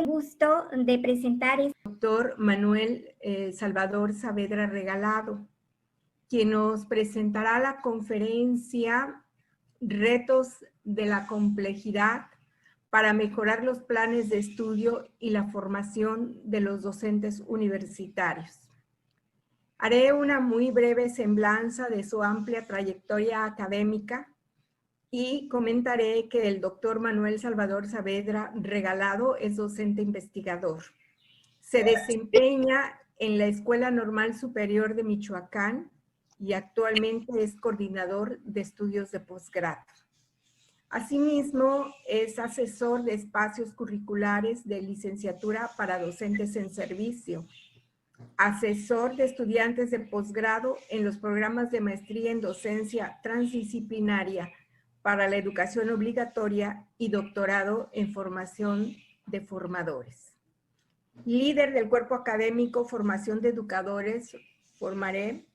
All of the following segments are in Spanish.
el gusto de presentar al doctor Manuel Salvador Saavedra Regalado, quien nos presentará la conferencia Retos de la complejidad para mejorar los planes de estudio y la formación de los docentes universitarios. Haré una muy breve semblanza de su amplia trayectoria académica y comentaré que el doctor Manuel Salvador Saavedra Regalado es docente investigador. Se desempeña en la Escuela Normal Superior de Michoacán y actualmente es coordinador de estudios de posgrado. Asimismo, es asesor de espacios curriculares de licenciatura para docentes en servicio, asesor de estudiantes de posgrado en los programas de maestría en docencia transdisciplinaria para la educación obligatoria y doctorado en formación de formadores. Líder del cuerpo académico Formación de Educadores, Formaré,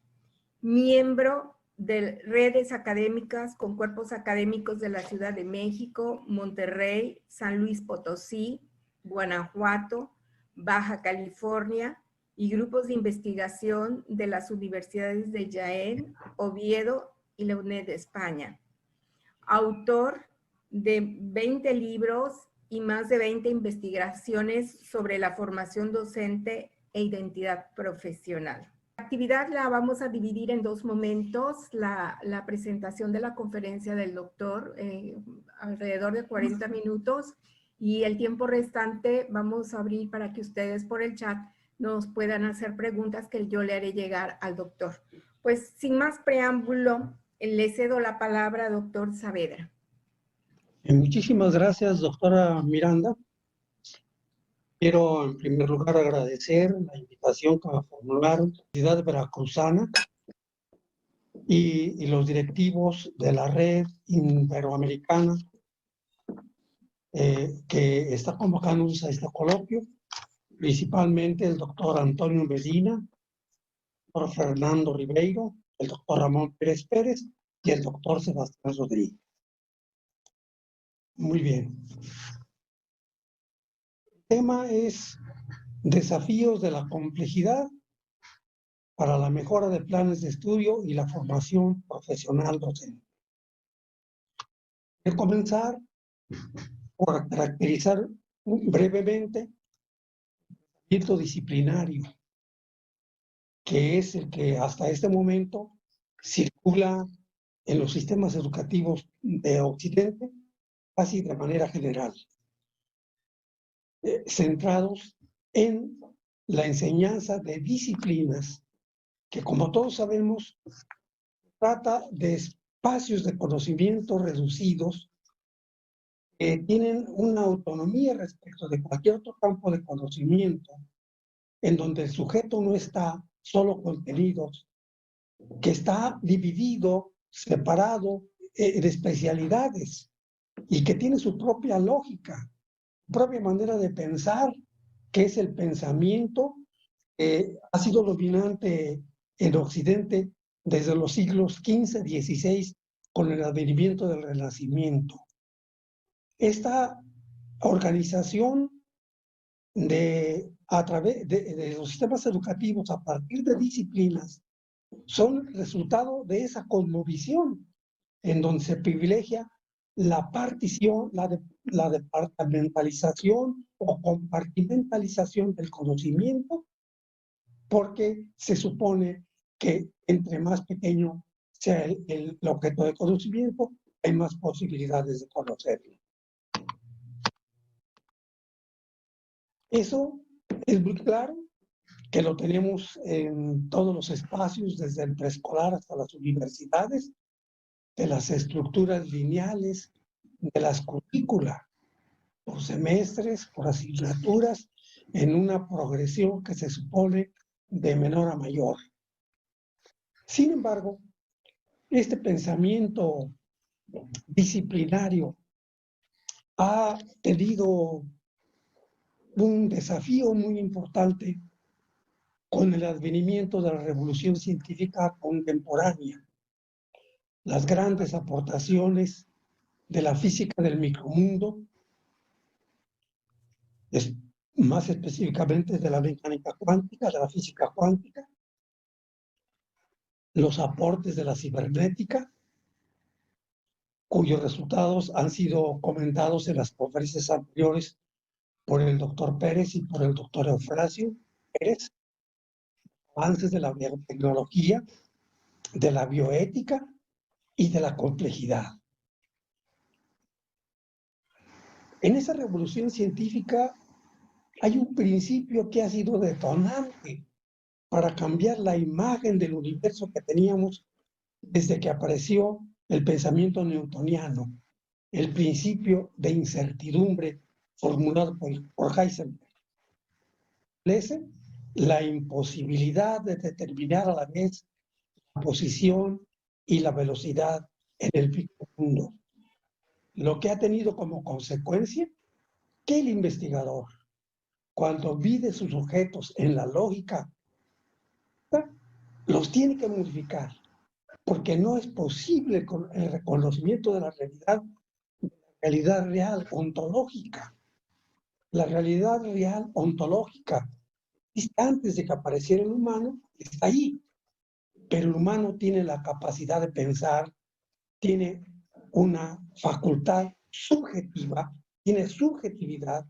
miembro de redes académicas con cuerpos académicos de la Ciudad de México, Monterrey, San Luis Potosí, Guanajuato, Baja California y grupos de investigación de las universidades de Jaén, Oviedo y la UNED de España. Autor de 20 libros y más de 20 investigaciones sobre la formación docente e identidad profesional. La actividad la vamos a dividir en dos momentos, la presentación de la conferencia del doctor, alrededor de 40 minutos, y el tiempo restante vamos a abrir para que ustedes por el chat nos puedan hacer preguntas que yo le haré llegar al doctor. Pues sin más preámbulo, le cedo la palabra, doctor Saavedra. Muchísimas gracias, doctora Miranda. Quiero en primer lugar agradecer la invitación que me formularon la Universidad Veracruzana y los directivos de la red iberoamericana que está convocándonos a este coloquio, principalmente el doctor Antonio Medina, el doctor Fernando Ribeiro, el doctor Ramón Pérez Pérez y el doctor Sebastián Rodríguez. Muy bien. El tema es desafíos de la complejidad para la mejora de planes de estudio y la formación profesional docente. Voy a comenzar por caracterizar brevemente el pensamiento disciplinario, que es el que hasta este momento circula en los sistemas educativos de Occidente casi de manera general, centrados en la enseñanza de disciplinas que, como todos sabemos, trata de espacios de conocimiento reducidos que tienen una autonomía respecto de cualquier otro campo de conocimiento, en donde el sujeto no está solo contenidos, que está dividido, separado en especialidades y que tiene su propia lógica, propia manera de pensar, que es el pensamiento que ha sido dominante en Occidente desde los siglos XV, XVI, con el advenimiento del Renacimiento. Esta organización a través de los sistemas educativos a partir de disciplinas son resultado de esa cosmovisión en donde se privilegia la partición, la departamentalización o compartimentalización del conocimiento, porque se supone que entre más pequeño sea el objeto de conocimiento, hay más posibilidades de conocerlo. Eso es muy claro, que lo tenemos en todos los espacios, desde el preescolar hasta las universidades, de las estructuras lineales, de las currículas, por semestres, por asignaturas, en una progresión que se supone de menor a mayor. Sin embargo, este pensamiento disciplinario ha tenido un desafío muy importante con el advenimiento de la revolución científica contemporánea. Las grandes aportaciones de la física del micromundo, más específicamente de la mecánica cuántica, de la física cuántica, los aportes de la cibernética, cuyos resultados han sido comentados en las conferencias anteriores por el doctor Pérez y por el doctor Eufrasio Pérez, avances de la biotecnología, de la bioética y de la complejidad. En esa revolución científica hay un principio que ha sido detonante para cambiar la imagen del universo que teníamos desde que apareció el pensamiento newtoniano, el principio de incertidumbre formulado por Heisenberg. Establece la imposibilidad de determinar a la vez la posición y la velocidad en el mismo mundo, lo que ha tenido como consecuencia que el investigador, cuando mide sus objetos en la lógica, los tiene que modificar, porque no es posible con el reconocimiento de la realidad real, ontológica. La realidad real, ontológica, antes de que apareciera el humano, está ahí. Pero el humano tiene la capacidad de pensar, tiene una facultad subjetiva, tiene subjetividad,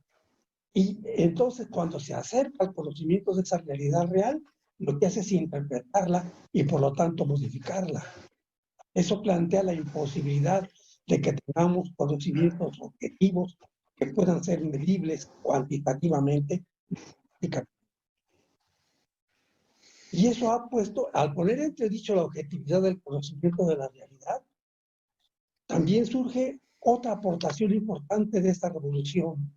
y entonces cuando se acerca al conocimiento de esa realidad real, lo que hace es interpretarla y por lo tanto modificarla. Eso plantea la imposibilidad de que tengamos conocimientos objetivos que puedan ser medibles cuantitativamente. Y eso ha puesto, al poner entredicho la objetividad del conocimiento de la realidad, también surge otra aportación importante de esta revolución,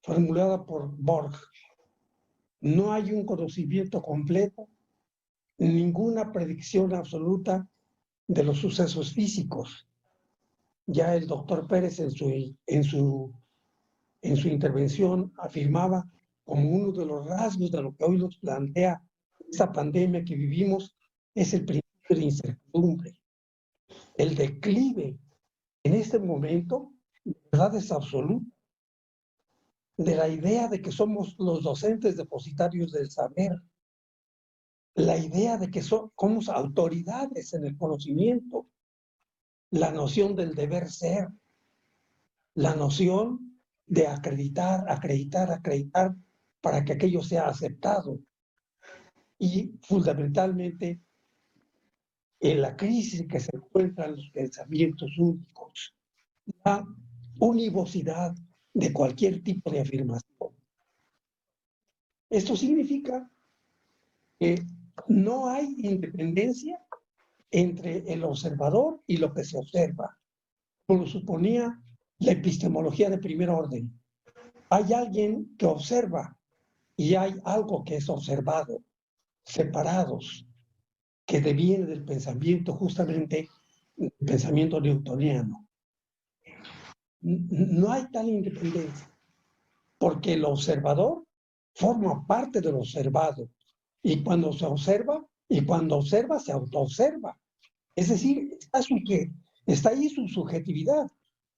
formulada por Borg. No hay un conocimiento completo, ninguna predicción absoluta de los sucesos físicos. Ya el doctor Pérez en su intervención afirmaba como uno de los rasgos de lo que hoy nos plantea esta pandemia que vivimos es el principio de incertidumbre. El declive en este momento, de verdad, es absoluto, de la idea de que somos los docentes depositarios del saber, la idea de que somos autoridades en el conocimiento, la noción del deber ser, la noción de acreditar para que aquello sea aceptado. Y fundamentalmente, en la crisis que se encuentran los pensamientos únicos, la univocidad de cualquier tipo de afirmación. Esto significa que no hay independencia entre el observador y lo que se observa, como lo suponía la epistemología de primer orden. Hay alguien que observa y hay algo que es observado, separados, que deviene del pensamiento, justamente el pensamiento newtoniano. No hay tal independencia, porque el observador forma parte del observado, y cuando se observa, se autoobserva. Es decir, está ahí su subjetividad,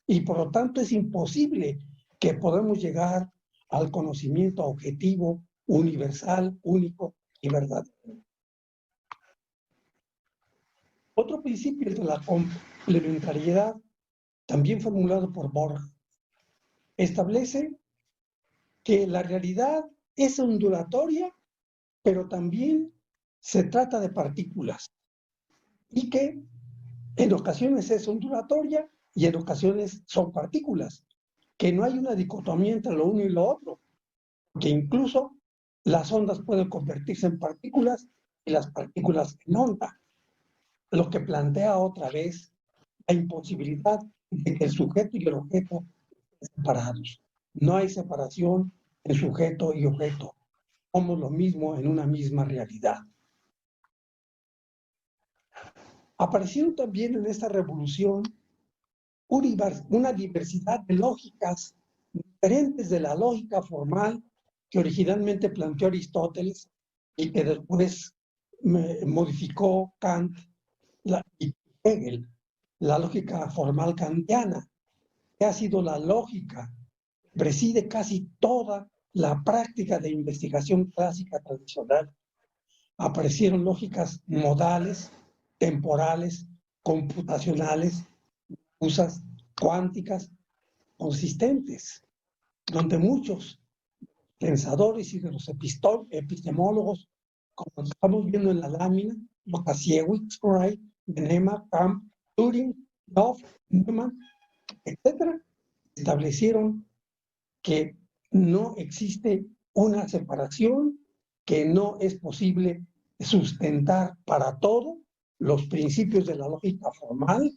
y por lo tanto es imposible que podamos llegar al conocimiento objetivo, universal, único y verdadero. Otro principio es de la complementariedad, también formulado por Borg, establece que la realidad es ondulatoria, pero también se trata de partículas, y que en ocasiones es ondulatoria y en ocasiones son partículas, que no hay una dicotomía entre lo uno y lo otro, que incluso las ondas pueden convertirse en partículas y las partículas en onda, lo que plantea otra vez la imposibilidad de que el sujeto y el objeto estén separados. No hay separación en sujeto y objeto. Somos lo mismo en una misma realidad. Aparecieron también en esta revolución una diversidad de lógicas diferentes de la lógica formal que originalmente planteó Aristóteles y que después modificó Kant y Hegel, la lógica formal kantiana, que ha sido la lógica, preside casi toda la práctica de investigación clásica tradicional, aparecieron lógicas modales, temporales, computacionales, difusas, cuánticas, consistentes, donde muchos pensadores y de los epistemólogos, como estamos viendo en la lámina, Lukasiewicz, Wright, Benema, Camp, Turing, Love, Neumann, etc., establecieron que no existe una separación, que no es posible sustentar para todo los principios de la lógica formal,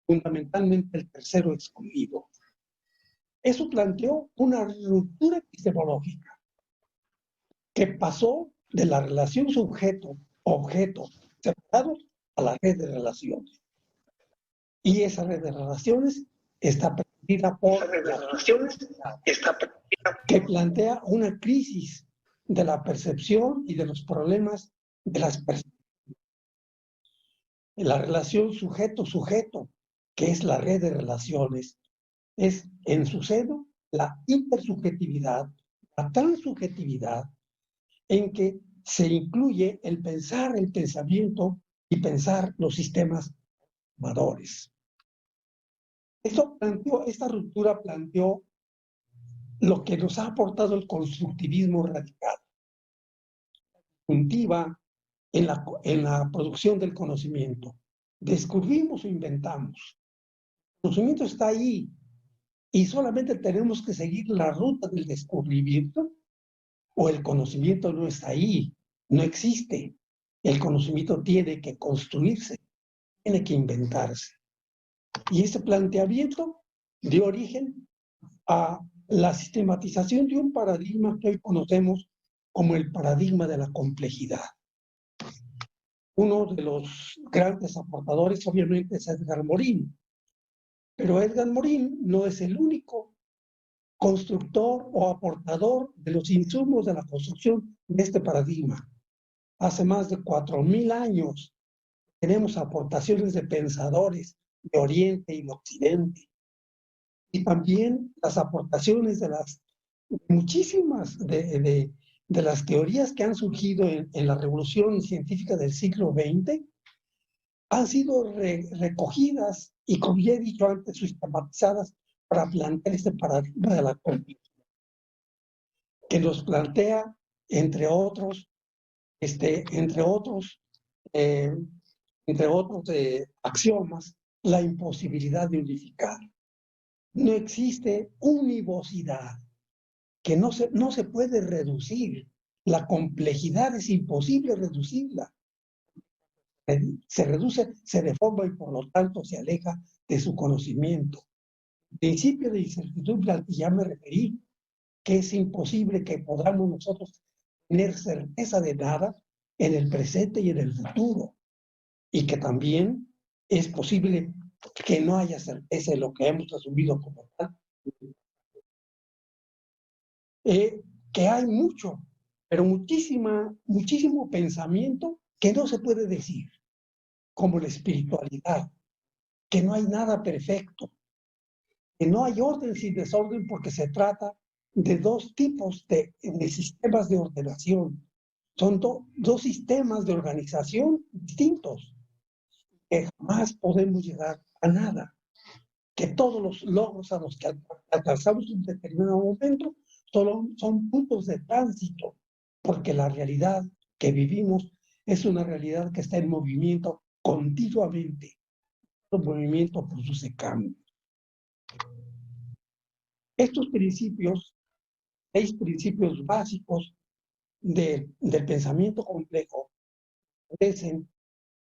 fundamentalmente el tercero excluido. Eso planteó una ruptura epistemológica que pasó de la relación sujeto-objeto separados a la red de relaciones. Y esa red de relaciones está presidida por que plantea una crisis de la percepción y de los problemas de las personas. La relación sujeto-sujeto, que es la red de relaciones, es en su seno la intersubjetividad, la transubjetividad, en que se incluye el pensar, el pensamiento y pensar los sistemas formadores. Esta ruptura planteó lo que nos ha aportado el constructivismo radical, puntiva en la producción del conocimiento. Descubrimos o inventamos. El conocimiento está ahí y solamente tenemos que seguir la ruta del descubrimiento, o el conocimiento no está ahí, no existe. El conocimiento tiene que construirse, tiene que inventarse. Y este planteamiento dio origen a la sistematización de un paradigma que hoy conocemos como el paradigma de la complejidad. Uno de los grandes aportadores obviamente es Edgar Morin, pero Edgar Morin no es el único constructor o aportador de los insumos de la construcción de este paradigma. Hace más de 4.000 años tenemos aportaciones de pensadores de Oriente y de Occidente, y también las aportaciones de las muchísimas de las teorías que han surgido en la revolución científica del siglo XX han sido recogidas y, como ya he dicho antes, sistematizadas para plantear este paradigma de la complejidad, que nos plantea, entre otros axiomas, la imposibilidad de unificar. No existe univocidad, que no se puede reducir. La complejidad es imposible reducirla. Se reduce, se deforma y por lo tanto se aleja de su conocimiento. El principio de incertidumbre al que ya me referí, que es imposible que podamos nosotros tener certeza de nada en el presente y en el futuro, y que también es posible que no haya certeza de lo que hemos asumido como tal. Que hay mucho, pero muchísimo pensamiento que no se puede decir, como la espiritualidad, que no hay nada perfecto, que no hay orden sin desorden, porque se trata de dos tipos de sistemas de ordenación. Son dos sistemas de organización distintos, que jamás podemos llegar a nada, que todos los logros a los que alcanzamos en un determinado momento son puntos de tránsito, porque la realidad que vivimos es una realidad que está en movimiento continuamente. El movimiento produce cambio. Estos principios, 6 principios básicos del pensamiento complejo, dicen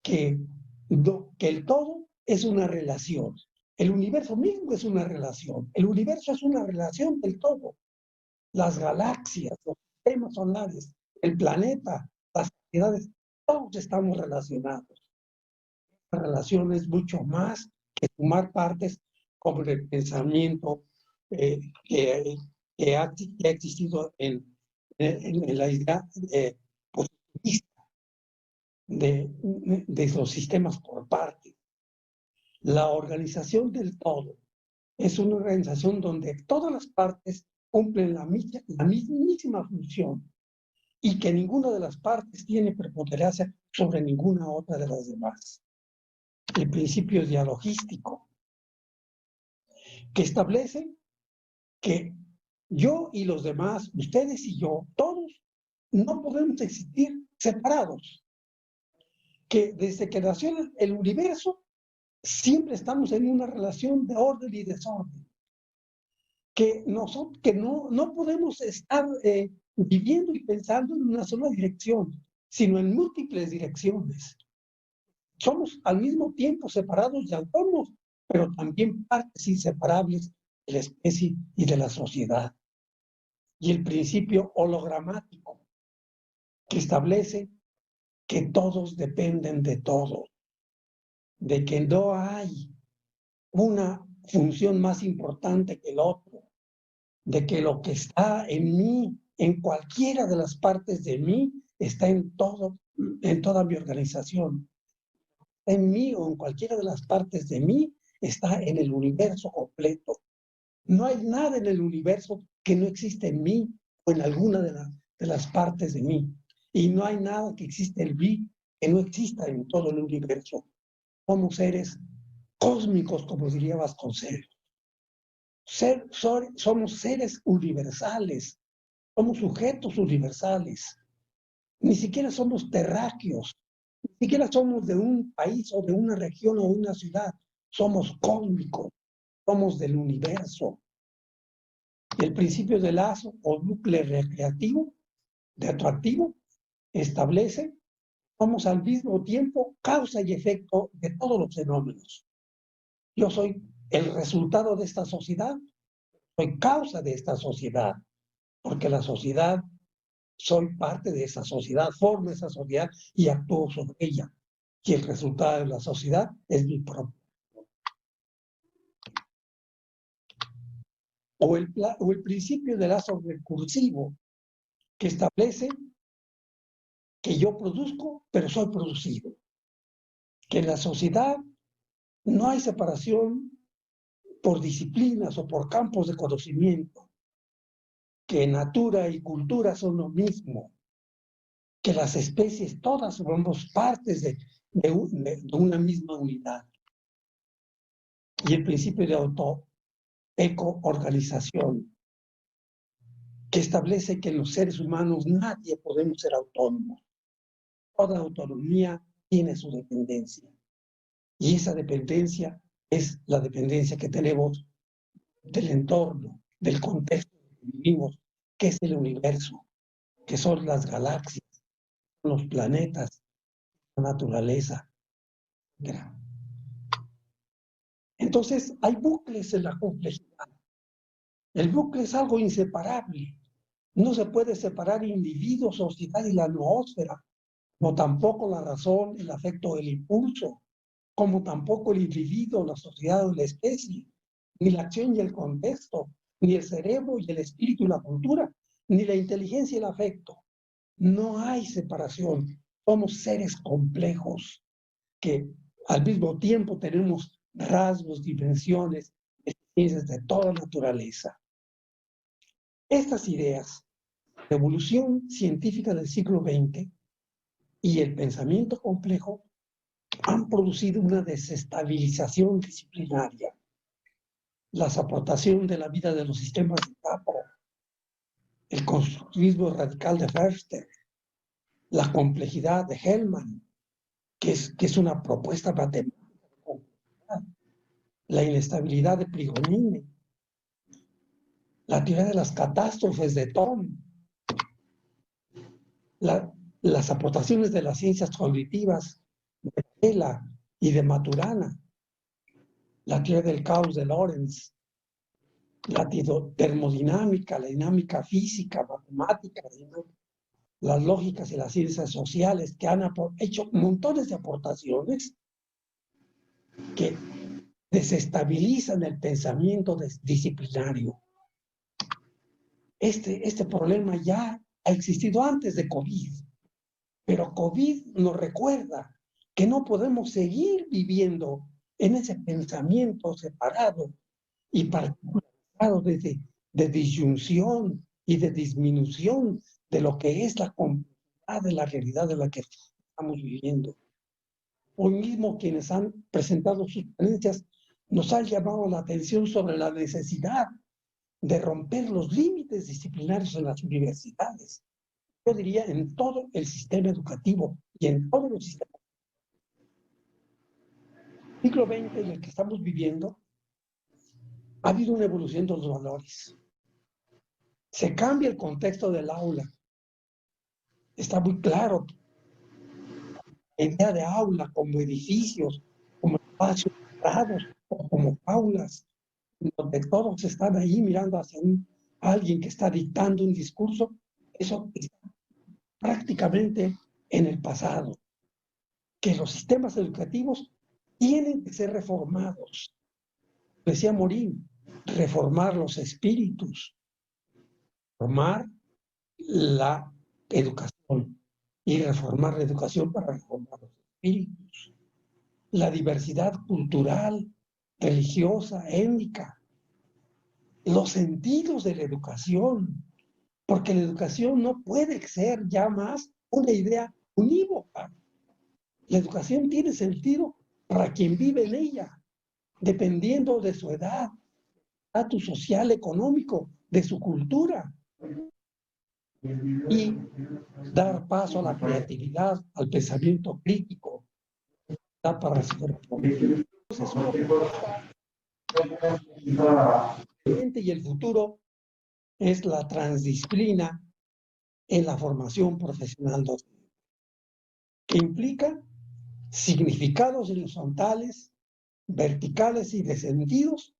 que el todo es una relación. El universo mismo es una relación. El universo es una relación del todo. Las galaxias, los sistemas solares, el planeta, las sociedades, todos estamos relacionados. La relación es mucho más que sumar partes como el pensamiento que ha existido en la idea positivista de los sistemas por partes. La organización del todo es una organización donde todas las partes cumplen la mismísima función y que ninguna de las partes tiene preponderancia sobre ninguna otra de las demás. El principio dialogístico, que establece que yo y los demás, ustedes y yo, todos, no podemos existir separados. Que desde que nació el universo, siempre estamos en una relación de orden y desorden. Que no podemos estar viviendo y pensando en una sola dirección, sino en múltiples direcciones. Somos al mismo tiempo separados y autónomos, pero también partes inseparables de la especie y de la sociedad. Y el principio hologramático, que establece que todos dependen de todos, de que no hay una función más importante que el otro, de que lo que está en mí, en cualquiera de las partes de mí, está en toda mi organización. En mí o en cualquiera de las partes de mí, está en el universo completo. No hay nada en el universo que no existe en mí o en alguna de las partes de mí. Y no hay nada que existe en mí que no exista en todo el universo. Somos seres cósmicos, como diría Vasconcelos. Somos seres universales, somos sujetos universales. Ni siquiera somos terráqueos, ni siquiera somos de un país o de una región o una ciudad. Somos cósmicos, somos del universo. Y el principio de lazo o bucle recreativo, de atractivo, establece somos al mismo tiempo causa y efecto de todos los fenómenos. Yo soy el resultado de esta sociedad, soy causa de esta sociedad, porque la sociedad, soy parte de esa sociedad, formo esa sociedad y actúo sobre ella. Y el resultado de la sociedad es mi propio. O el principio del lazo recursivo, que establece que yo produzco, pero soy producido. Que en la sociedad no hay separación por disciplinas o por campos de conocimiento, que natura y cultura son lo mismo, que las especies todas somos partes de una misma unidad. Y el principio de eco-organización, que establece que los seres humanos nadie podemos ser autónomos. Toda autonomía tiene su dependencia. Y esa dependencia es la dependencia que tenemos del entorno, del contexto en que vivimos, que es el universo, que son las galaxias, los planetas, la naturaleza. Entonces, hay bucles en la complejidad. El bucle es algo inseparable. No se puede separar individuo, sociedad y la noósfera, como tampoco la razón, el afecto, el impulso, como tampoco el individuo, la sociedad o la especie, ni la acción y el contexto, ni el cerebro y el espíritu y la cultura, ni la inteligencia y el afecto. No hay separación. Somos seres complejos que al mismo tiempo tenemos rasgos, dimensiones, experiencias de toda naturaleza. Estas ideas, la evolución científica del siglo XX y el pensamiento complejo han producido una desestabilización disciplinaria. Las aportaciones de la vida de los sistemas de capa, el constructivismo radical de Förster, la complejidad de Hellman, que es una propuesta matemática, la inestabilidad de Prigonini, la teoría de las catástrofes de Thom, las aportaciones de las ciencias cognitivas de Vela y de Maturana, la teoría del caos de Lorentz, la termodinámica, la dinámica física, matemática, las lógicas y las ciencias sociales, que han hecho montones de aportaciones que desestabilizan el pensamiento disciplinario. Este problema ya ha existido antes de COVID, pero COVID nos recuerda que no podemos seguir viviendo en ese pensamiento separado y particularizado desde de disyunción y de disminución de lo que es la complejidad de la realidad de la que estamos viviendo. Hoy mismo quienes han presentado sus ponencias nos han llamado la atención sobre la necesidad de romper los límites disciplinarios en las universidades. Yo diría en todo el sistema educativo y en todos los sistemas. El siglo XX en el que estamos viviendo, ha habido una evolución de los valores. Se cambia el contexto del aula. Está muy claro. La idea de aula como edificios, como espacios cerrados o como aulas, donde todos están ahí mirando hacia alguien que está dictando un discurso, eso está prácticamente en el pasado. Que los sistemas educativos tienen que ser reformados. Decía Morín, reformar los espíritus, reformar la educación y reformar la educación para reformar los espíritus. La diversidad cultural, religiosa, étnica, los sentidos de la educación, porque la educación no puede ser ya más una idea unívoca. La educación tiene sentido para quien vive en ella, dependiendo de su edad, estatus social, económico, de su cultura. Y dar paso a la creatividad, al pensamiento crítico, para hacer y el futuro es la transdisciplina en la formación profesional docente, que implica significados horizontales, verticales y de sentidos,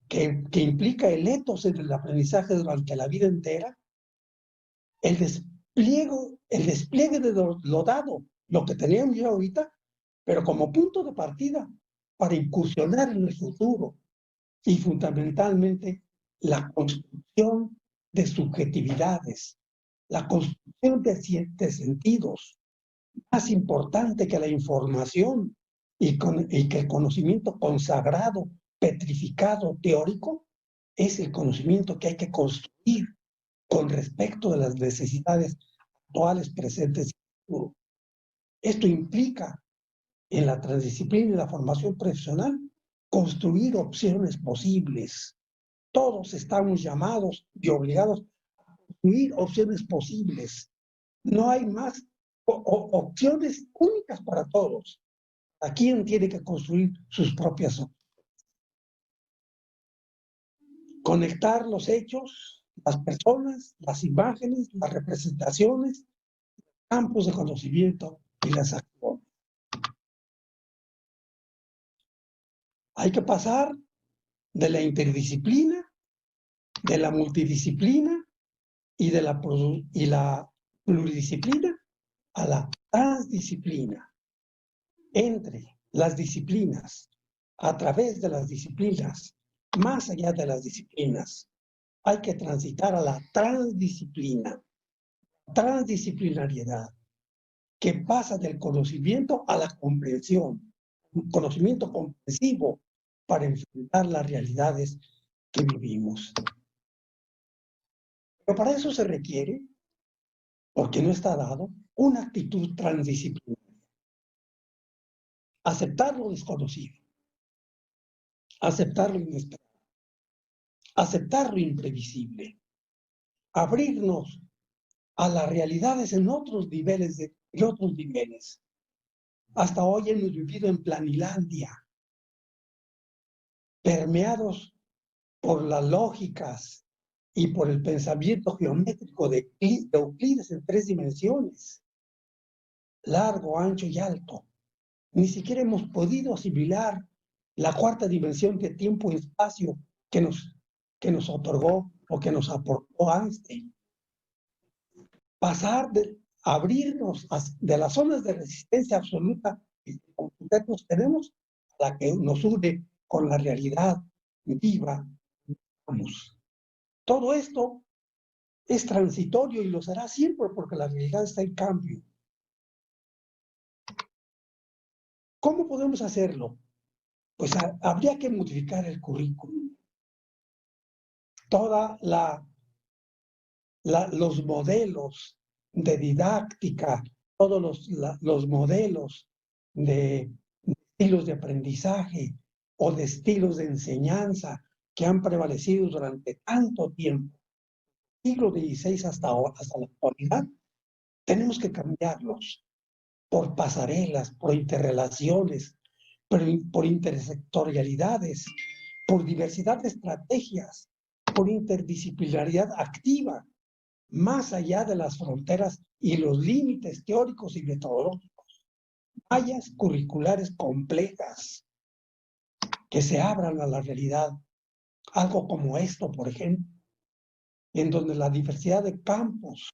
que implica el etos en el aprendizaje durante la vida entera, el despliegue de lo dado, lo que teníamos ya ahorita, pero como punto de partida para incursionar en el futuro y fundamentalmente la construcción de subjetividades, la construcción de sentidos, más importante que la información y que el conocimiento consagrado, petrificado, teórico, es el conocimiento que hay que construir con respecto de las necesidades actuales, presentes y futuras. Esto implica en la transdisciplina y la formación profesional construir opciones posibles. Todos estamos llamados y obligados a construir opciones posibles. No hay más opciones únicas para todos. ¿A quién tiene que construir sus propias opciones? Conectar los hechos, las personas, las imágenes, las representaciones, campos de conocimiento y las acciones. Hay que pasar de la interdisciplina, de la multidisciplina y de la pluridisciplina a la transdisciplina. Entre las disciplinas, a través de las disciplinas, más allá de las disciplinas, hay que transitar a la transdisciplinariedad, que pasa del conocimiento a la comprensión, un conocimiento comprensivo para enfrentar las realidades que vivimos. Pero para eso se requiere, porque no está dado, una actitud transdisciplinaria. Aceptar lo desconocido, aceptar lo inesperado, aceptar lo imprevisible, abrirnos a las realidades en otros niveles. Hasta hoy hemos vivido en Planilandia, permeados por las lógicas y por el pensamiento geométrico de Euclides en 3 dimensiones, largo, ancho y alto. Ni siquiera hemos podido asimilar la 4ª dimensión de tiempo y espacio que nos otorgó o que nos aportó Einstein. Pasar abrirnos de las zonas de resistencia absoluta que nosotros tenemos a la que nos une con la realidad viva. Todo esto es transitorio y lo será siempre porque la realidad está en cambio. ¿Cómo podemos hacerlo? Pues habría que modificar el currículum. toda los modelos de didáctica, todos los modelos de estilos de aprendizaje o de estilos de enseñanza que han prevalecido durante tanto tiempo, siglo XVI hasta la actualidad, tenemos que cambiarlos por pasarelas, por interrelaciones, por intersectorialidades, por diversidad de estrategias, por interdisciplinaridad activa, más allá de las fronteras y los límites teóricos y metodológicos. Mallas curriculares complejas que se abran a la realidad. Algo como esto, por ejemplo, en donde la diversidad de campos,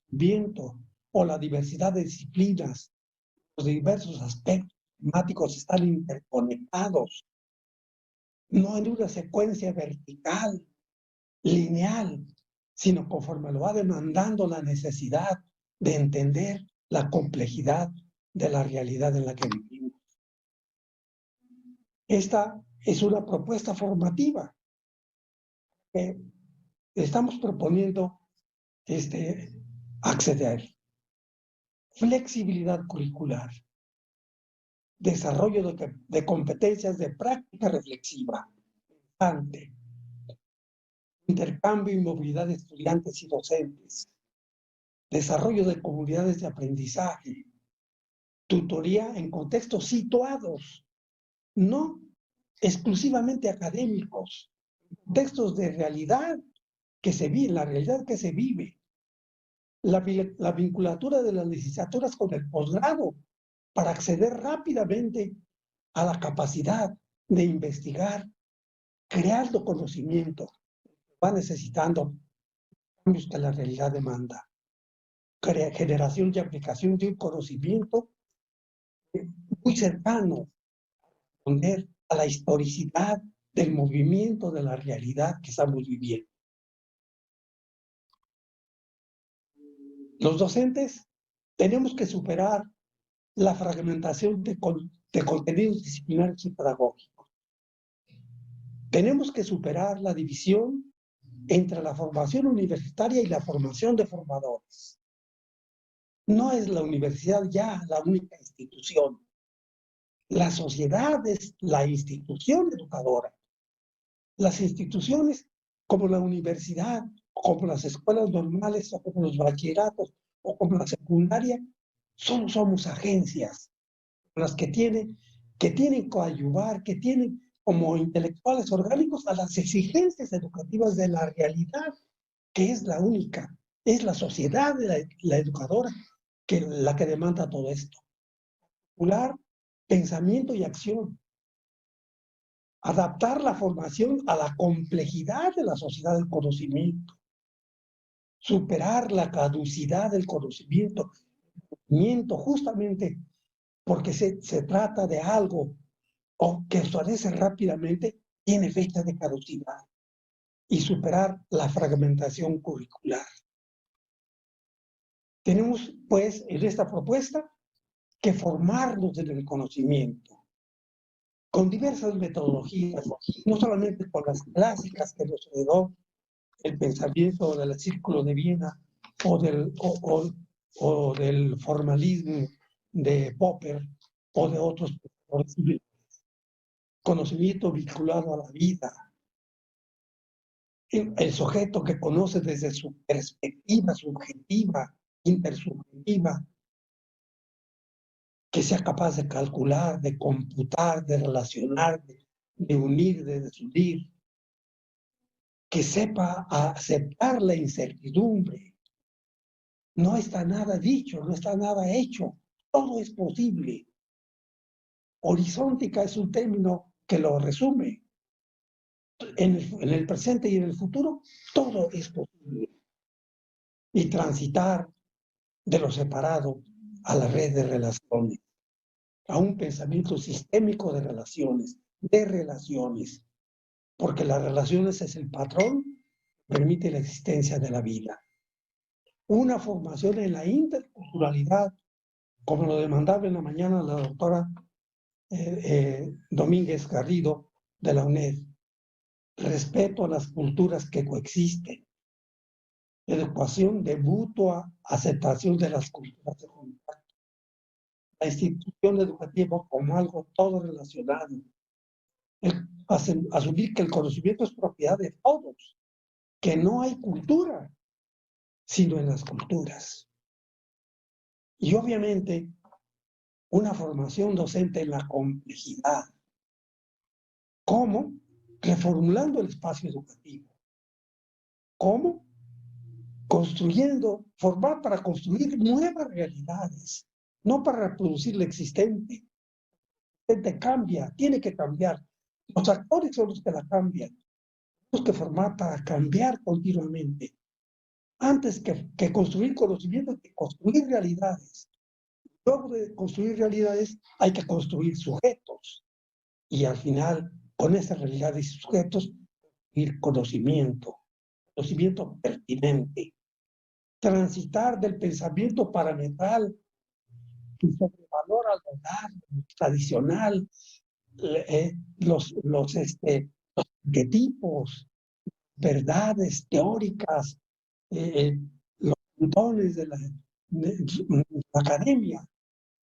viento o la diversidad de disciplinas, los diversos aspectos temáticos están interconectados, no en una secuencia vertical, lineal, sino conforme lo va demandando la necesidad de entender la complejidad de la realidad en la que vivimos. Esta es una propuesta formativa que estamos proponiendo acceder. Flexibilidad curricular, desarrollo de competencias de práctica reflexiva, intercambio y movilidad de estudiantes y docentes, desarrollo de comunidades de aprendizaje, tutoría en contextos situados, no exclusivamente académicos, contextos de realidad que se vive, la realidad que se vive, la vinculatura de las licenciaturas con el posgrado para acceder rápidamente a la capacidad de investigar, creando conocimiento, va necesitando cambios que la realidad demanda, generación y aplicación de un conocimiento muy cercano a responder a la historicidad del movimiento de la realidad que estamos viviendo. Los docentes tenemos que superar la fragmentación de contenidos disciplinarios y pedagógicos. Tenemos que superar la división entre la formación universitaria y la formación de formadores. No es la universidad ya la única institución. La sociedad es la institución educadora. Las instituciones como la universidad, como las escuelas normales, o como los bachilleratos, o como la secundaria, solo somos agencias, las que tienen que coadyuvar, que tienen como intelectuales orgánicos a las exigencias educativas de la realidad, que es la única, es la sociedad la educadora la que demanda todo esto. Articular pensamiento y acción. Adaptar la formación a la complejidad de la sociedad del conocimiento. Superar la caducidad del conocimiento justamente porque se trata de algo que florece rápidamente, tiene fecha de caducidad. Y superar la fragmentación curricular. Tenemos, pues, en esta propuesta que formarnos en el conocimiento con diversas metodologías, no solamente con las clásicas que nos heredó el pensamiento del Círculo de Viena o del formalismo de Popper o de otros pensadores. Conocimiento vinculado a la vida. El sujeto que conoce desde su perspectiva subjetiva, intersubjetiva, que sea capaz de calcular, de computar, de relacionar, de unir, de desunir, que sepa aceptar la incertidumbre. No está nada dicho, no está nada hecho, todo es posible. Horizóntica es un término que lo resume. En el presente y en el futuro, todo es posible. Y transitar de lo separado a la red de relaciones, a un pensamiento sistémico de relaciones, porque las relaciones es el patrón que permite la existencia de la vida. Una formación en la interculturalidad, como lo demandaba en la mañana la doctora Domínguez Garrido de la UNED, respeto a las culturas que coexisten, educación de mutua aceptación de las culturas de contacto, la institución educativa como algo todo relacionado, asumir que el conocimiento es propiedad de todos, que no hay cultura, sino en las culturas. Y obviamente una formación docente en la complejidad. ¿Cómo? Reformulando el espacio educativo. ¿Cómo? Construyendo, formar para construir nuevas realidades, no para reproducir la existente. La existente cambia, tiene que cambiar. Los actores son los que la cambian. Tenemos que formar para cambiar continuamente. Antes que construir conocimiento, hay que construir realidades. Luego de construir realidades, hay que construir sujetos. Y al final, con esas realidades y sujetos, construir conocimiento pertinente. Transitar del pensamiento parametral que sobrevalora lo largo, lo tradicional, los arquetipos, verdades teóricas, los dones de la academia,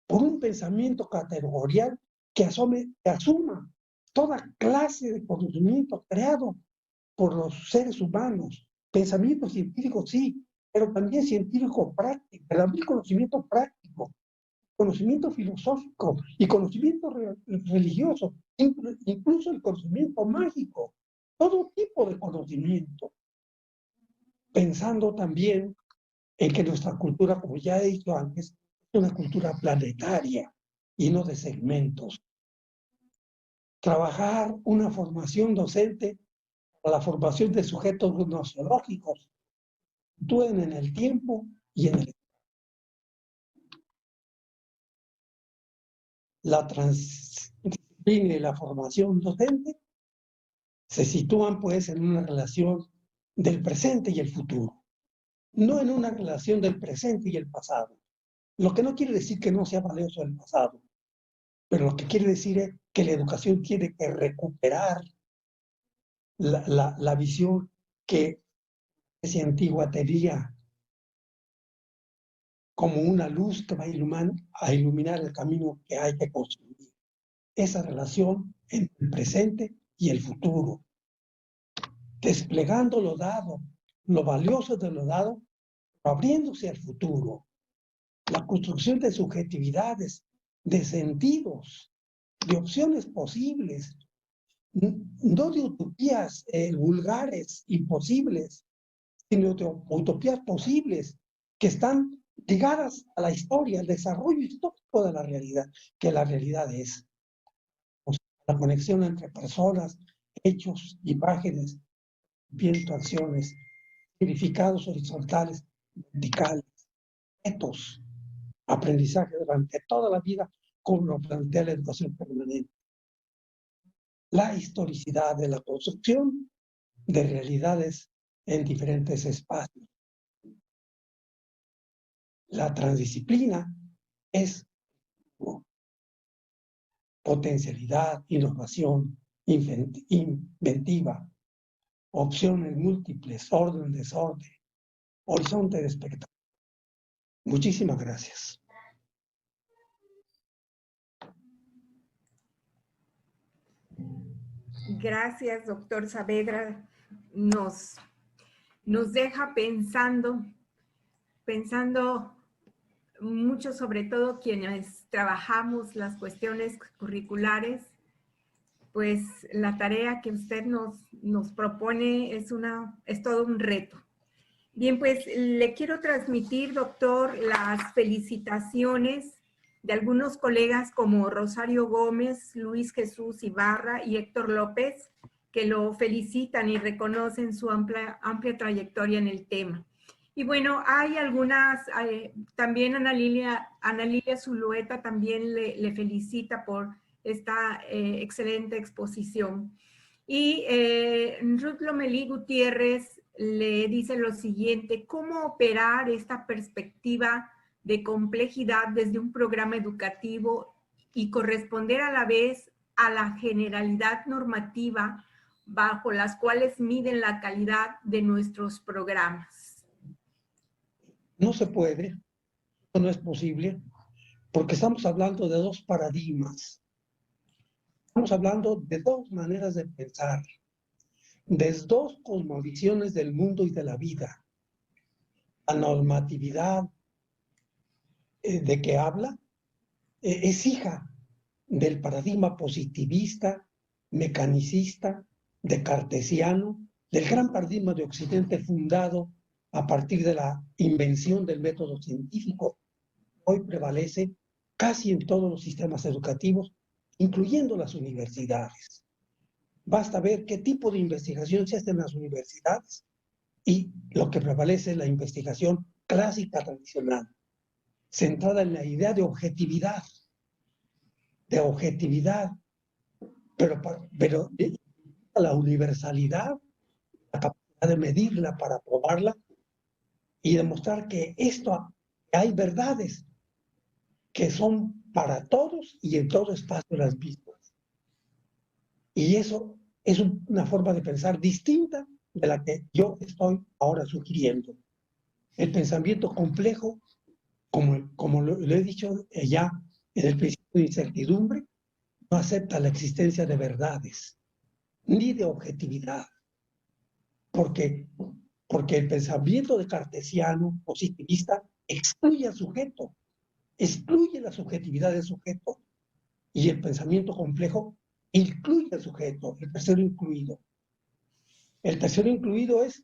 por un pensamiento categorial que asuma toda clase de conocimiento creado por los seres humanos. Pensamiento científico, sí, pero también científico práctico, también conocimiento práctico, conocimiento filosófico y conocimiento religioso, incluso el conocimiento mágico, todo tipo de conocimiento. Pensando también en que nuestra cultura, como ya he dicho antes, es una cultura planetaria y no de segmentos. Trabajar una formación docente para la formación de sujetos gnoseológicos, actúen en el tiempo y en el... La transdisciplina y la formación docente se sitúan pues en una relación del presente y el futuro, no en una relación del presente y el pasado. Lo que no quiere decir que no sea valioso el pasado, pero lo que quiere decir es que la educación tiene que recuperar la visión que esa antigua tenía como una luz que va a iluminar el camino que hay que construir. Esa relación entre el presente y el futuro, desplegando lo dado, lo valioso de lo dado, abriéndose al futuro, la construcción de subjetividades, de sentidos, de opciones posibles, no de utopías vulgares, imposibles, sino de utopías posibles que están ligadas a la historia, al desarrollo histórico de la realidad, que la realidad es. O sea, la conexión entre personas, hechos, imágenes, viento, acciones, significados horizontales, verticales, retos, aprendizaje durante toda la vida, como lo plantea la educación permanente. La historicidad de la construcción de realidades en diferentes espacios. La transdisciplina es potencialidad, innovación, inventiva, opciones múltiples, orden, desorden, horizonte de espectáculo. Muchísimas gracias. Gracias, doctor Saavedra. Nos deja pensando mucho, sobre todo quienes trabajamos las cuestiones curriculares, pues la tarea que usted nos propone es todo un reto. Bien, pues le quiero transmitir, doctor, las felicitaciones de algunos colegas como Rosario Gómez, Luis Jesús Ibarra y Héctor López, que lo felicitan y reconocen su amplia trayectoria en el tema. Y bueno, hay algunas, también Ana Lilia Zulueta también le felicita por esta excelente exposición. Y Ruth Lomelí Gutiérrez le dice lo siguiente: ¿cómo operar esta perspectiva de complejidad desde un programa educativo y corresponder a la vez a la generalidad normativa bajo las cuales miden la calidad de nuestros programas? No se puede, no es posible, porque estamos hablando de dos paradigmas. Estamos hablando de dos maneras de pensar, de dos cosmovisiones del mundo y de la vida. La normatividad de que habla es hija del paradigma positivista, mecanicista, de cartesiano, del gran paradigma de Occidente fundado a partir de la invención del método científico. Hoy prevalece casi en todos los sistemas educativos, incluyendo las universidades. Basta ver qué tipo de investigación se hace en las universidades y lo que prevalece es la investigación clásica tradicional, centrada en la idea de objetividad, pero la universalidad, la capacidad de medirla para probarla y demostrar que hay verdades que son para todos y en todo espacio las mismas. Y eso es una forma de pensar distinta de la que yo estoy ahora sugiriendo. El pensamiento complejo, como lo he dicho ya en el principio de incertidumbre, no acepta la existencia de verdades, ni de objetividad, porque el pensamiento de cartesiano, positivista, excluye al sujeto, excluye la subjetividad del sujeto, y el pensamiento complejo incluye al sujeto, el tercero incluido. El tercero incluido es,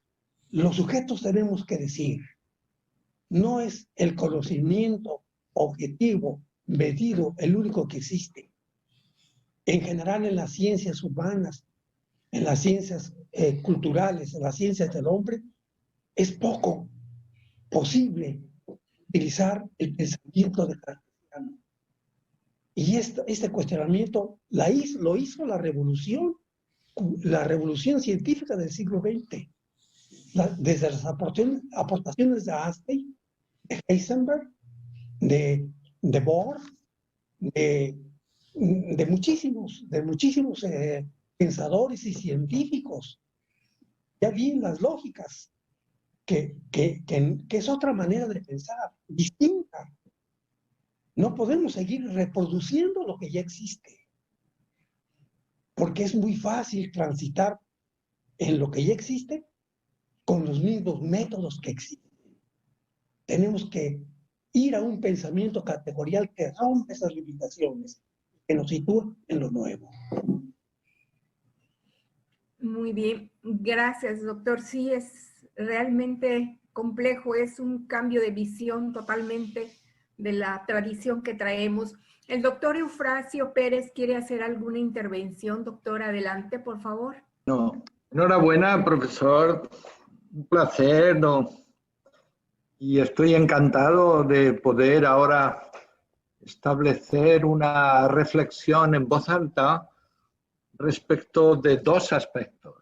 los sujetos tenemos que decir, no es el conocimiento objetivo, medido, el único que existe. En general, en las ciencias humanas, en las ciencias culturales, en las ciencias del hombre, es poco posible utilizar el pensamiento de Cartesiano. Y este cuestionamiento lo hizo la revolución científica del siglo XX. Desde las aportaciones de Einstein, de Heisenberg, de Bohr, de muchísimos pensadores y científicos. Ya vi las lógicas, que es otra manera de pensar, distinta. No podemos seguir reproduciendo lo que ya existe, porque es muy fácil transitar en lo que ya existe con los mismos métodos que existen. Tenemos que ir a un pensamiento categorial que rompe esas limitaciones, que nos sitúa en lo nuevo. Muy bien, gracias, doctor. Sí, es realmente complejo, es un cambio de visión totalmente de la tradición que traemos. El doctor Eufrasio Pérez quiere hacer alguna intervención. Doctor, adelante, por favor. No, enhorabuena, profesor. Un placer, ¿no? Y estoy encantado de poder ahora establecer una reflexión en voz alta respecto de dos aspectos.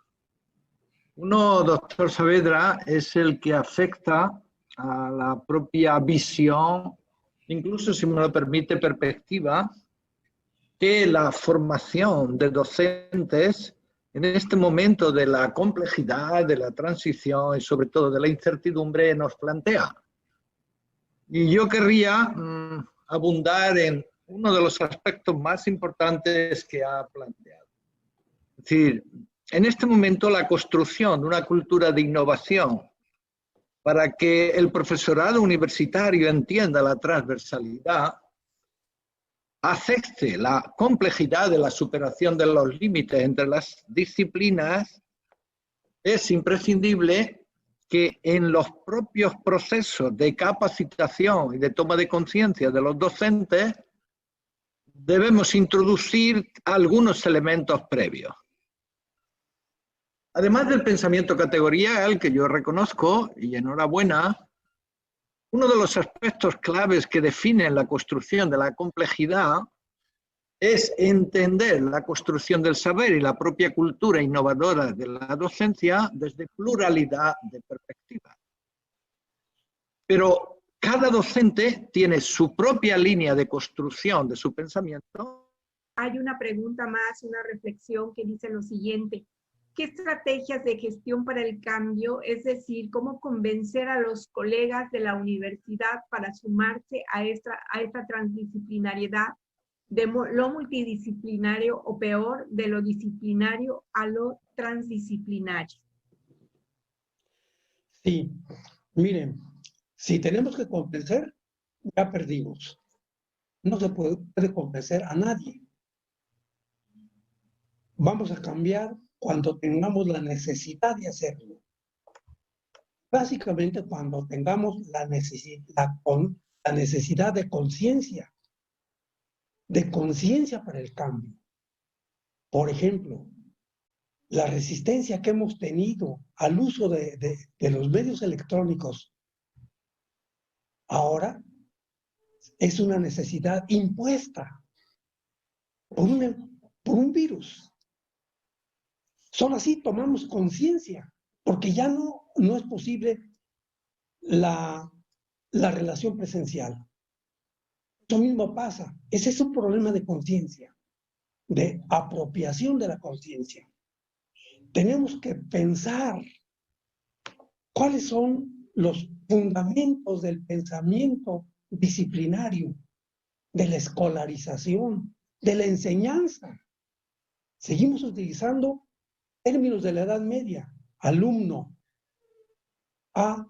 Uno, doctor Saavedra, es el que afecta a la propia visión, incluso si me lo permite, perspectiva, que la formación de docentes en este momento de la complejidad, de la transición y sobre todo de la incertidumbre nos plantea. Y yo querría abundar en uno de los aspectos más importantes que ha planteado. Es decir, en este momento la construcción de una cultura de innovación para que el profesorado universitario entienda la transversalidad, acepte la complejidad de la superación de los límites entre las disciplinas, es imprescindible que en los propios procesos de capacitación y de toma de conciencia de los docentes debemos introducir algunos elementos previos. Además del pensamiento categorial, que yo reconozco, y enhorabuena, uno de los aspectos claves que definen la construcción de la complejidad es entender la construcción del saber y la propia cultura innovadora de la docencia desde pluralidad de perspectivas. Pero cada docente tiene su propia línea de construcción de su pensamiento. Hay una pregunta más, una reflexión que dice lo siguiente. ¿qué estrategias de gestión para el cambio? Es decir, ¿cómo convencer a los colegas de la universidad para sumarse a esta transdisciplinariedad de lo multidisciplinario o peor, de lo disciplinario a lo transdisciplinario? Sí, miren, si tenemos que convencer, ya perdimos. No se puede convencer a nadie. Vamos a cambiar cuando tengamos la necesidad de hacerlo. Básicamente cuando tengamos la necesidad de conciencia para el cambio. Por ejemplo, la resistencia que hemos tenido al uso de los medios electrónicos ahora es una necesidad impuesta por un virus. Solo así tomamos conciencia, porque ya no es posible la relación presencial. Eso mismo pasa. Ese es un problema de conciencia, de apropiación de la conciencia. Tenemos que pensar cuáles son los fundamentos del pensamiento disciplinario, de la escolarización, de la enseñanza. Seguimos utilizando términos de la Edad Media: alumno, a,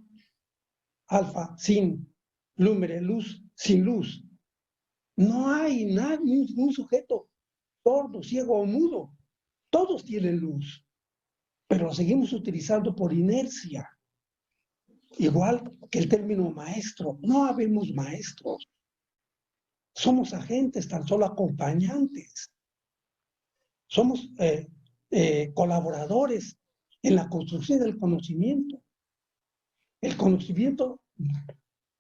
alfa, sin, lumere, luz, sin luz. No hay nadie, un sujeto sordo, ciego o mudo. Todos tienen luz, pero lo seguimos utilizando por inercia. Igual que el término maestro. No habemos maestros. Somos agentes, tan solo acompañantes. Somos colaboradores en la construcción del conocimiento. El conocimiento,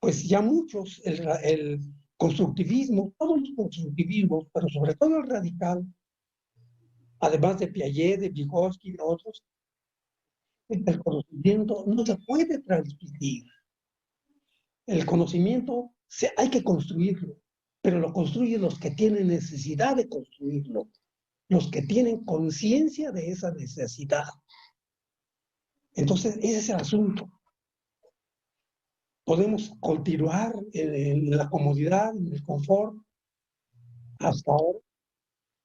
pues ya muchos, el constructivismo, todos los constructivismos, pero sobre todo el radical, además de Piaget, de Vygotsky y de otros, el conocimiento no se puede transmitir. El conocimiento hay que construirlo, pero lo construyen los que tienen necesidad de construirlo, los que tienen conciencia de esa necesidad. Entonces, ese es el asunto. Podemos continuar en la comodidad, en el confort, hasta ahora,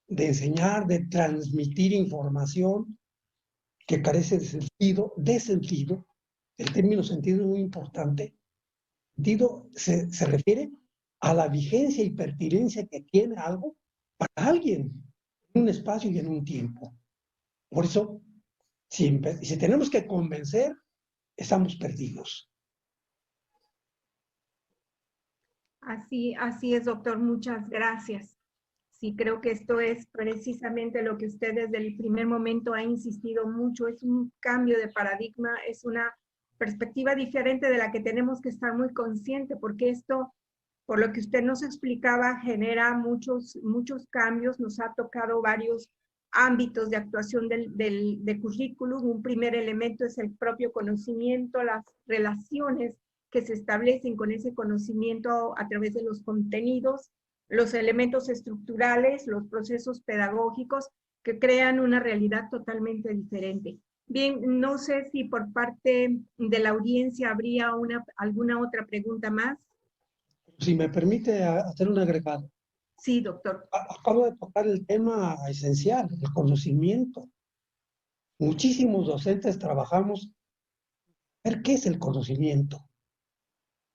de enseñar, de transmitir información que carece de sentido. El término sentido es muy importante. Sentido se refiere a la vigencia y pertinencia que tiene algo para alguien en un espacio y en un tiempo. Por eso, si tenemos que convencer, estamos perdidos. Así es, doctor. Muchas gracias. Sí, creo que esto es precisamente lo que usted desde el primer momento ha insistido mucho. Es un cambio de paradigma, es una perspectiva diferente de la que tenemos que estar muy consciente, porque esto, por lo que usted nos explicaba, genera muchos cambios. Nos ha tocado varios ámbitos de actuación de currículum. Un primer elemento es el propio conocimiento, las relaciones que se establecen con ese conocimiento a través de los contenidos, los elementos estructurales, los procesos pedagógicos que crean una realidad totalmente diferente. Bien, no sé si por parte de la audiencia habría alguna otra pregunta más. Si me permite hacer un agregado. Sí, doctor. Acabo de tocar el tema esencial, el conocimiento. Muchísimos docentes trabajamos en ver qué es el conocimiento.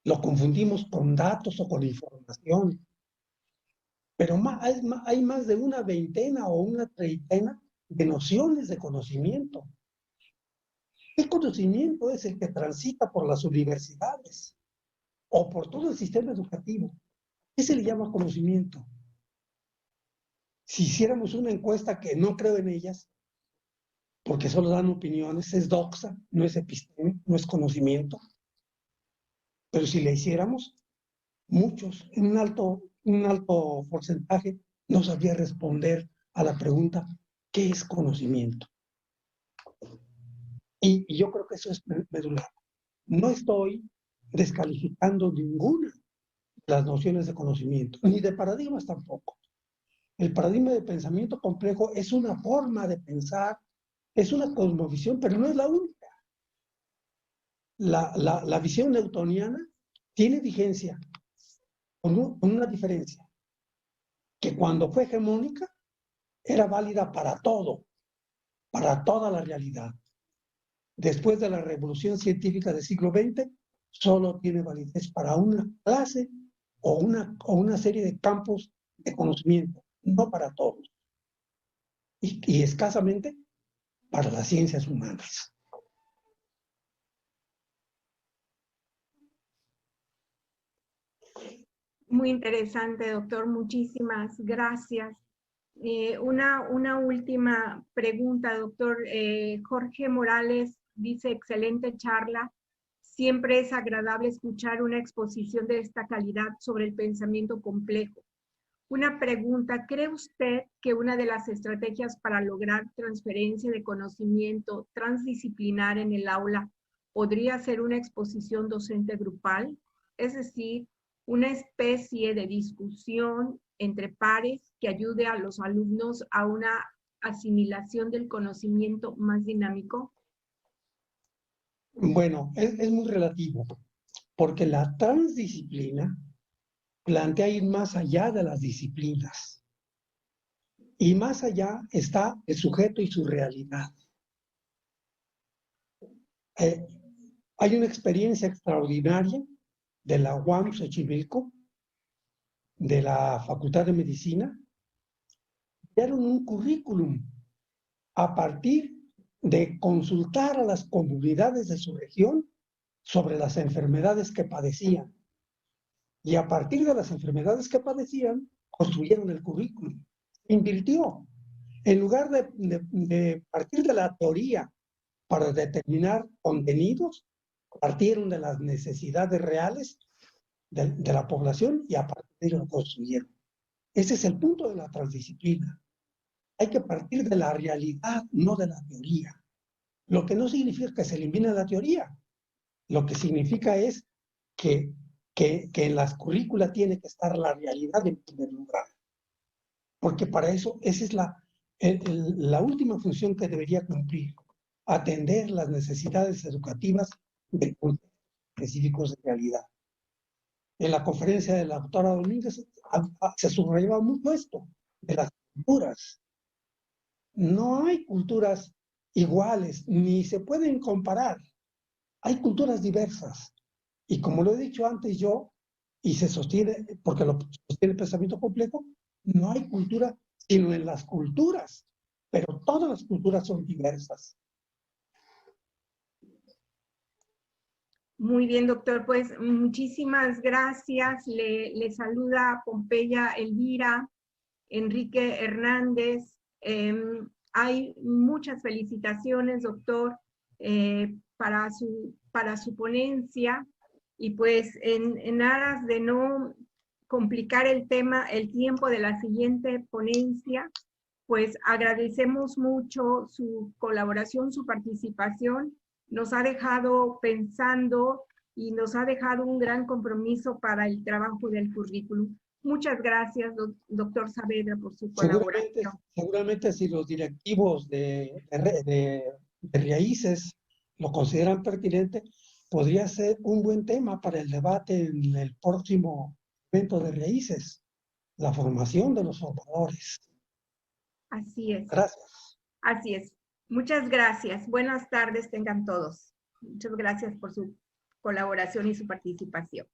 Lo confundimos con datos o con información. Pero hay más de una veintena o una treintena de nociones de conocimiento. ¿Qué conocimiento es el que transita por las universidades o por todo el sistema educativo? ¿Qué se le llama conocimiento? Si hiciéramos una encuesta, que no creo en ellas, porque solo dan opiniones, es doxa, no es episteme, no es conocimiento. Pero si le hiciéramos, muchos, en un alto porcentaje, no sabría responder a la pregunta, ¿qué es conocimiento? Y yo creo que eso es medular. No estoy descalificando ninguna de las nociones de conocimiento, ni de paradigmas tampoco. El paradigma de pensamiento complejo es una forma de pensar Es una cosmovisión, pero no es la única. La visión newtoniana tiene vigencia, con una diferencia, que cuando fue hegemónica era válida para todo, para toda la realidad. Después de la revolución científica del siglo XX, solo tiene validez para una clase o una serie de campos de conocimiento, no para todos. Y escasamente para las ciencias humanas. Muy interesante, doctor. Muchísimas gracias. Una última pregunta, doctor. Jorge Morales dice, excelente charla. Siempre es agradable escuchar una exposición de esta calidad sobre el pensamiento complejo. Una pregunta, ¿cree usted que una de las estrategias para lograr transferencia de conocimiento transdisciplinar en el aula podría ser una exposición docente grupal? Es decir, una especie de discusión entre pares que ayude a los alumnos a una asimilación del conocimiento más dinámico. Bueno, es muy relativo, porque la transdisciplina plantea ir más allá de las disciplinas. Y más allá está el sujeto y su realidad. Hay una experiencia extraordinaria de la UAM Xochimilco, de la Facultad de Medicina, crearon un currículum a partir de consultar a las comunidades de su región sobre las enfermedades que padecían. Y a partir de las enfermedades que padecían, construyeron el currículum. Invirtió. En lugar de partir de la teoría para determinar contenidos, partieron de las necesidades reales de la población y a partir de ello lo construyeron. Ese es el punto de la transdisciplina. Hay que partir de la realidad, no de la teoría. Lo que no significa que se elimine la teoría. Lo que significa es que en las currículas tiene que estar la realidad en primer lugar. Porque para eso, esa es la última función que debería cumplir. Atender las necesidades educativas de contextos específicos de realidad. En la conferencia de la doctora Domínguez se subrayaba mucho esto, de las culturas. No hay culturas iguales, ni se pueden comparar. Hay culturas diversas. Y como lo he dicho antes yo, y se sostiene, porque lo sostiene el pensamiento complejo, no hay cultura sino en las culturas. Pero todas las culturas son diversas. Muy bien, doctor. Pues muchísimas gracias. Le saluda Pompeya Elvira, Enrique Hernández. Hay muchas felicitaciones, doctor, para su ponencia. Y pues en aras de no complicar el tiempo de la siguiente ponencia, pues agradecemos mucho su colaboración, su participación. Nos ha dejado pensando y nos ha dejado un gran compromiso para el trabajo del currículum. Muchas gracias, doctor Saavedra, por su colaboración. Seguramente si los directivos de Raíces lo consideran pertinente, podría ser un buen tema para el debate en el próximo evento de Raíces, la formación de los formadores. Así es. Gracias. Así es. Muchas gracias. Buenas tardes tengan todos. Muchas gracias por su colaboración y su participación.